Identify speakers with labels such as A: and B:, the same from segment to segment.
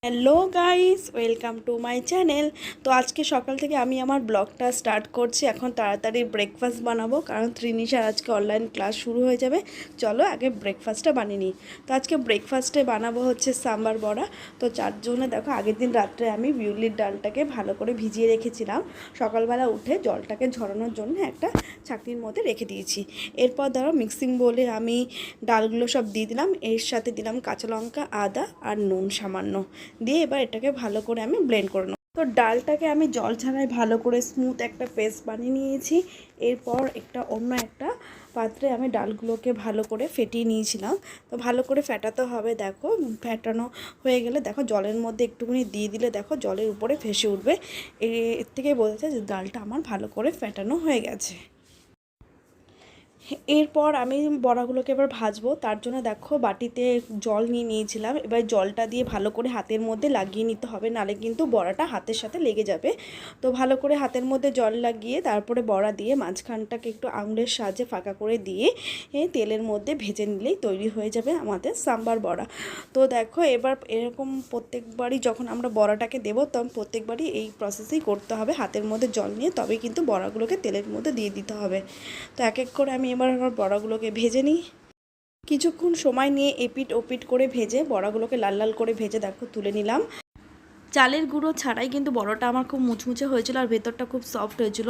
A: Hello guys, welcome to my channel. তো আজকে সকাল থেকে আমি আমার ব্লগটা স্টার্ট করছি। এখন তাড়াতাড়ি ব্রেকফাস্ট বানাবো, কারণ ত্রিনিশার আজকে অনলাইন ক্লাস শুরু হয়ে যাবে। চলো আগে ব্রেকফাস্টটা বানিয়ে নিই। তো আজকে ব্রেকফাস্টে বানাবো হচ্ছে সাম্বার বড়া। তো যার জন্য দেখো, আগের দিন রাত্রে আমি বিউলির ডালটাকে ভালো করে ভিজিয়ে রেখেছিলাম। সকালবেলা উঠে জলটাকে ঝরানোর জন্য একটা ছাঁকনির মধ্যে রেখে দিয়েছি। এরপর ধরো মিক্সিং বোলে আমি ডালগুলো সব দিয়ে দিলাম। এর সাথে দিলাম কাঁচা লঙ্কা, আদা আর নুন সামান্য দিয়ে এবার এটাকে ভালো করে আমি ব্লেন্ড করে নেব। তো ডালটাকে আমি জল ছাড়াই ভালো করে স্মুথ একটা পেস্ট বানিয়ে নিয়েছি। এরপর অন্য একটা পাত্রে আমি ডালগুলোকে ভালো করে ফেটিয়ে নিয়েছিলাম। তো ভালো করে ফেটাতে হবে। দেখো ফেটানো হয়ে গেলে দেখো জলের মধ্যে একটুখানি দিয়ে দিলে দেখো জলের উপরে ভেসে উঠবে। এর থেকে বোঝা যায় যে ডালটা আমার ভালো করে ফেটানো হয়ে গেছে। এরপর আমি বড়াগুলোকে এবার ভাজবো। তার জন্য দেখো বাটিতে জল নিয়ে নিয়েছিলাম। এবার জলটা দিয়ে ভালো করে হাতের মধ্যে লাগিয়ে নিতে হবে, নালে কিন্তু বড়াটা হাতের সাথে লেগে যাবে। তো ভালো করে হাতের মধ্যে জল লাগিয়ে তারপরে বড়া দিয়ে মাঝখানটাকে একটু আঙুলের সাহায্যে ফাঁকা করে দিয়ে তেলের মধ্যে ভেজে নিলেই তৈরি হয়ে যাবে আমাদের সাম্বার বড়া। তো দেখো এবার এরকম প্রত্যেকবারই যখন আমরা বড়াটাকে দেবো তখন প্রত্যেকবারই এই প্রসেসেই করতে হবে। হাতের মধ্যে জল নিয়ে তবে কিন্তু বড়াগুলোকে তেলের মধ্যে দিয়ে দিতে হবে। তো এক এক করে আমি এবার আমার বড়াগুলোকে ভেজে নিই। কিছুক্ষণ সময় নিয়ে এপিট ওপিট করে ভেজে বড়াগুলোকে লাল লাল করে ভেজে দেখো তুলে নিলাম। চালের গুঁড়ো ছাড়াই কিন্তু বড়াটা আমার খুব মুচমুচে হয়েছিল আর ভেতরটা খুব সফট হয়েছিল।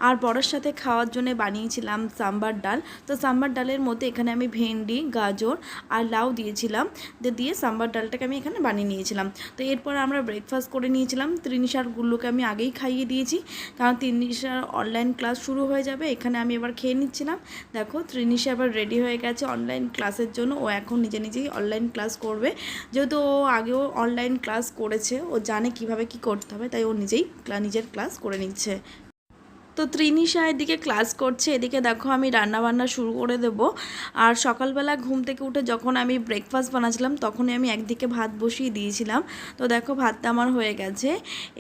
A: আর বড়ার সাথে খাওয়ার জন্য বানিয়েছিলাম সাম্বার ডাল। তো সাম্বার ডালের মধ্যে এখানে আমি ভেন্ডি, গাজর আর লাউ দিয়েছিলাম। দিয়ে সাম্বার ডালটাকে আমি এখানে বানিয়ে নিয়েছিলাম। তো এরপর আমরা ব্রেকফাস্ট করে নিয়েছিলাম। ত্রিনিশার গুল্লোকে আমি আগেই খাইয়ে দিয়েছি, কারণ ত্রিনিশার অনলাইন ক্লাস শুরু হয়ে যাবে। এখানে আমি এবার খেয়ে নিচ্ছিলাম। দেখো ত্রিনিশা এবার রেডি হয়ে গেছে অনলাইন ক্লাসের জন্য। ও এখন নিজে নিজেই অনলাইন ক্লাস করবে, যেহেতু ও আগেও অনলাইন ক্লাস করেছে। ও জানে কিভাবে কি করতে হবে, তাই ও নিজেই নিজের ক্লাস করে নিচ্ছে। তো ত্রিনিশা এদিকে ক্লাস করছে, এদিকে দেখো আমি রান্নাবান্না শুরু করে দেব। আর সকালবেলা ঘুম থেকে উঠে যখন আমি ব্রেকফাস্ট বানাচ্ছিলাম তখনই আমি একদিকে ভাত বসিয়ে দিয়েছিলাম। তো দেখো ভাতটা আমার হয়ে গেছে।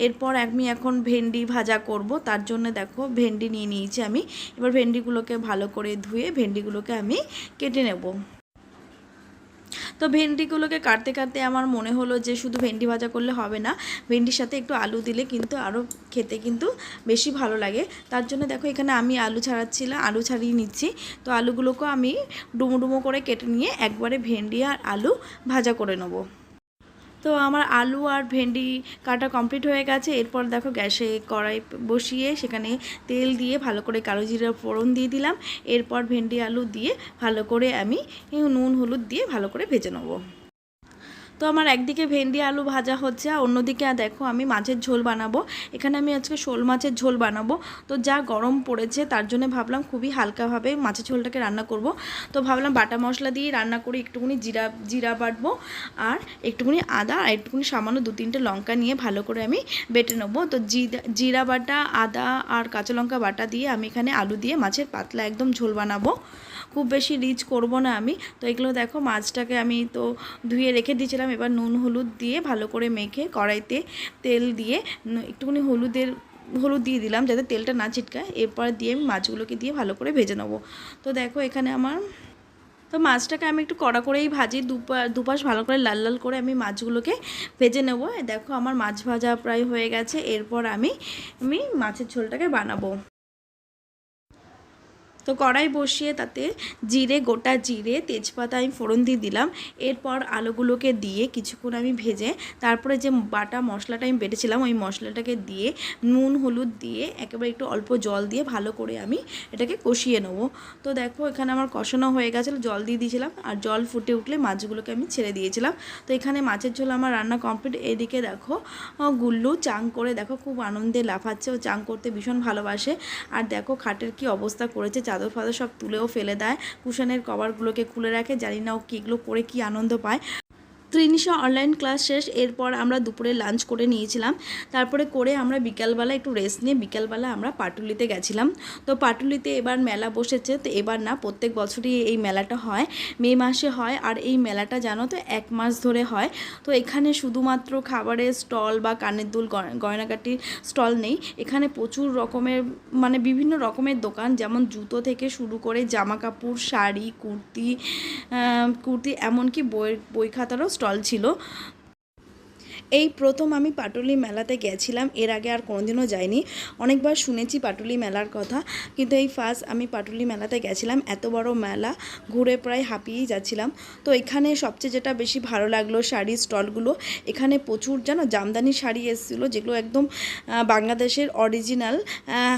A: এরপর আমি এখন ভেন্ডি ভাজা করব। তার জন্য দেখো ভেন্ডি নিয়ে নিয়েছি আমি। এবার ভেন্ডিগুলোকে ভালো করে ধুয়ে ভেন্ডিগুলোকে আমি কেটে নেব। তো ভেন্ডিগুলোকে কাটতে কাটতে আমার মনে হলো যে শুধু ভেন্ডি ভাজা করলে হবে না, ভেন্ডির সাথে একটু আলু দিলে কিন্তু আরও খেতে কিন্তু বেশি ভালো লাগে। তার জন্য দেখো এখানে আমি আলু ছাড়িয়ে নিচ্ছি। তো আলুগুলোকেও আমি ডুমো ডুমো করে কেটে নিয়ে একবারে ভেন্ডি আর আলু ভাজা করে নেবো। তো আমার আলু আর ভেন্ডি কাটা কমপ্লিট হয়ে গেছে। এরপর দেখো গ্যাসে কড়াই বসিয়ে সেখানে তেল দিয়ে ভালো করে কালো জিরা ফোড়ন দিয়ে দিলাম। এরপর ভেন্ডি আলু দিয়ে ভালো করে আমি নুন হলুদ দিয়ে ভালো করে ভেজে নেবো। তো আমার একদিকে ভেন্ডি আলু ভাজা হচ্ছে, আর অন্যদিকে দেখো আমি মাছের ঝোল বানাবো। এখানে আমি আজকে শোল মাছের ঝোল বানাবো। তো যা গরম পড়েছে তার জন্য ভাবলাম খুবই হালকাভাবে মাছের ঝোলটাকে রান্না করব। তো ভাবলাম বাটা মশলা দিয়ে রান্না করি, একটুখানি জিরা বাটবো আর একটুখানি আদা আর একটুখানি সামান্য 2-3টে লঙ্কা নিয়ে ভালো করে আমি বেটে নেবো। তো জিরা বাটা, আদা আর কাঁচা লঙ্কা বাটা দিয়ে আমি এখানে আলু দিয়ে মাছের পাতলা একদম ঝোল বানাবো। খুব বেশি রিচ করব না আমি। তো এগুলো দেখো মাছটাকে আমি তো ধুয়ে রেখে দিয়েছিলাম। এবার নুন হলুদ দিয়ে ভালো করে মেখে কড়াইতে তেল দিয়ে একটুখানি হলুদ দিয়ে দিলাম যাতে তেলটা না ছিটকায়। এরপর দিয়ে আমি মাছগুলোকে দিয়ে ভালো করে ভেজে নেবো। তো দেখো এখানে তো মাছটাকে আমি একটু কড়া করেই ভাজি, দুপাশ ভালো করে লাল লাল করে আমি মাছগুলোকে ভেজে নেব। দেখো আমার মাছ ভাজা প্রায় হয়ে গেছে। এরপর আমি মাছের ঝোলটাকে বানাবো। তো কড়াই বসিয়ে তাতে গোটা জিরে তেজপাতা আমি ফোড়ন দিয়ে দিলাম। এরপর আলুগুলোকে দিয়ে কিছুক্ষণ আমি ভেজে তারপরে যে বাটা মশলাটা আমি বেটেছিলাম ওই মশলাটাকে দিয়ে নুন হলুদ দিয়ে একেবারে একটু অল্প জল দিয়ে ভালো করে আমি এটাকে কষিয়ে নেবো। তো দেখো এখানে আমার কষানো হয়ে গেছিলো, জল দিয়ে দিয়েছিলাম আর জল ফুটে উঠলে মাছগুলোকে আমি ছেড়ে দিয়েছিলাম। তো এখানে মাছের ঝোল আমার রান্না কমপ্লিট। এদিকে দেখো গুল্লু চাং করে দেখো খুব আনন্দে লাফাচ্ছে, ও চাং করতে ভীষণ ভালোবাসে। আর দেখো খাটের কি অবস্থা করেছে, চাদর ফাদর সব তুলেও ফেলে দেয়, কুশনের কভারগুলোকে খুলে রাখে। জানি না ও কি এগুলো করে কি আনন্দ পায়। ত্রিনিশা অনলাইন ক্লাস শেষ। এরপর আমরা দুপুরে লাঞ্চ করে নিয়েছিলাম। তারপরে করে আমরা বিকালবেলা একটু রেস্ট নিয়ে বিকালবেলা আমরা পাটুলিতে গেছিলাম। তো পাটুলিতে এবার মেলা বসেছে। তো এবার না, প্রত্যেক বছরই এই মেলাটা হয়, মে মাসে হয়। আর এই মেলাটা জানো তো 1 মাস ধরে হয়। তো এখানে শুধুমাত্র খাবারের স্টল বা কানের দুল গয়নাগাটির স্টল নেই, এখানে প্রচুর রকমের বিভিন্ন রকমের দোকান, যেমন জুতো থেকে শুরু করে জামা কাপড়, শাড়ি, কুর্তি এমনকি বই খাতারও স্টল ছিল। এই প্রথম আমি পাটুলি মেলাতে গেছিলাম, এর আগে আর কোনোদিনও যাইনি। অনেকবার শুনেছি পাটুলি মেলার কথা, কিন্তু এই ফার্স্ট আমি পাটুলি মেলাতে গেছিলাম। এত বড় মেলা, ঘুরে প্রায় হাঁপিয়েই যাচ্ছিলাম। তো এখানে সবচেয়ে যেটা বেশি ভালো লাগলো শাড়ির স্টলগুলো। এখানে প্রচুর জানো জামদানি শাড়ি এসেছিলো, যেগুলো একদম বাংলাদেশের অরিজিনাল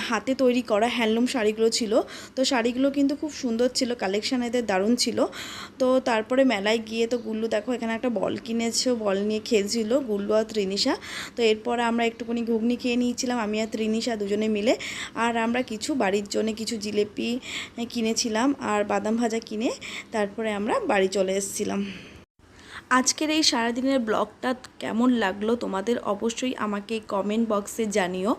A: হাতে তৈরি করা হ্যান্ডলুম শাড়িগুলো ছিল। তো শাড়িগুলো কিন্তু খুব সুন্দর ছিল, কালেকশান এদের দারুণ ছিল। তো তারপরে মেলায় গিয়ে তো গুল্লু দেখো এখানে একটা বল কিনেছে, বল নিয়ে খেলছিল গুল্লু আর ত্রিনিশা। তো এরপর আমরা একটুখানি ঘুগনি খেয়ে নিয়েছিলাম, আমি আর ত্রিনিশা দুজনে মিলে। আর আমরা কিছু বাড়ির জন্য কিছু জিলেপি কিনেছিলাম আর বাদাম ভাজা কিনে তারপরে আমরা বাড়ি চলে এসেছিলাম। আজকের এই সারাদিনের ব্লগটা কেমন লাগলো তোমাদের অবশ্যই আমাকে কমেন্ট বক্সে জানিও।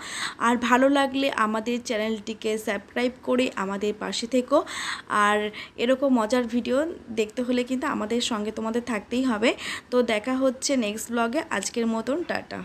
A: আর ভালো লাগলে আমাদের চ্যানেলটিকে সাবস্ক্রাইব করে আমাদের পাশে থেকো। আর এরকম মজার ভিডিও দেখতে হলে কিন্তু আমাদের সঙ্গে তোমাদের থাকতেই হবে। তো দেখা হচ্ছে নেক্সট ব্লগে। আজকের মতন টাটা।